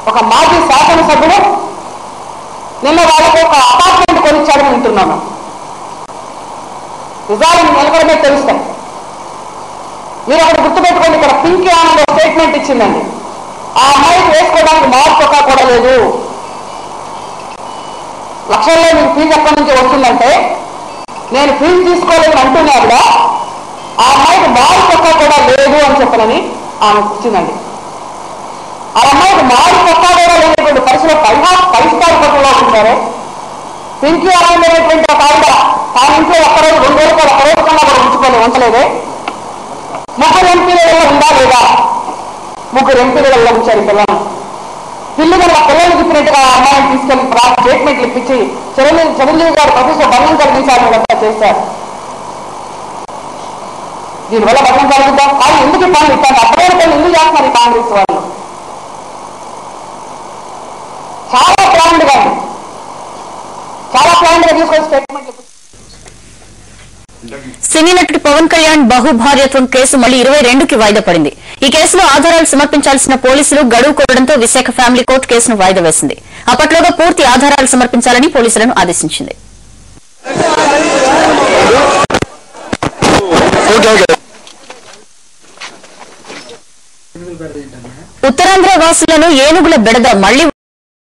ఒక మాజీ శాసనసభ్యుడు నిన్న వాళ్ళకి ఒక అపార్ట్మెంట్ కొనిచ్చాడని వింటున్నాను. నిజాలు నిలబడమే తెలుస్తాయి. మీరు అక్కడ గుర్తుపెట్టుకోండి, ఇక్కడ పింకీ ఆనంద్ స్టేట్మెంట్ ఇచ్చిందండి. ఆ అమ్మాయికి వేసుకోవడానికి మార్పు కూడా లేదు. లక్షల్లో మీకు ఫీజు ఎక్కడి నుంచి వస్తుందంటే నేను ఫీజు తీసుకోలేదని అంటున్నాడు. ఆ అమ్మాయికి మార్పు కూడా లేదు అని చెప్పనని ఆమె ఇచ్చిందండి. ఆ అమ్మాయికి మార్పు కూడా లేనటువంటి పరిస్థితుల్లో ఫైవ్ స్టార్ హోటల్లో ఉంటారు. పింకీ ఆనంద్ అనేటువంటి ఒక ఆవిడ తాను ఇంట్లో ఒక్కరోజు 2 రోజులు ఒక్క రోజు కన్నా కూడా ఉంచలేదే. ముగ్గురు ఎంపీల వల్ల ఉందా లేదా? ముగ్గురు ఎంపీల వల్ల ఉంచారు పిల్లలు. పిల్లలు చెప్పినట్టుగా ఆ అమ్మాయిని తీసుకెళ్లి స్టేట్మెంట్లు ఇప్పించి చిరంజీవి గారు ప్రొఫెసర్ భంగం కలిగించాలని చేశారు. దీనివల్ల భంగం కలుగుతాం. కానీ ఎందుకు ఈ పనులు ఇస్తాను అప్పుడే పనులు ఎందుకు చేస్తున్నారు ఈ కాంగ్రెస్ వాళ్ళు? చాలా ప్లాండ్గా తీసుకొని స్టేట్మెంట్లు. సినీ నటుడు పవన్ కళ్యాణ్ బహుభార్యత్వం కేసు మళ్లీ 22కి వాయిదా పడింది. ఈ కేసులో ఆధారాలు సమర్పించాల్సిన పోలీసులు గడువు కోరడంతో విశాఖ ఫ్యామిలీ కోర్టు కేసును వాయిదా వేసింది. అప్పట్లోగా పూర్తి ఆధారాలు సమర్పించాలని పోలీసులను ఆదేశించింది. ఉత్తరాంధ్ర వాసులను ఏనుగుల బెడద మళ్లీ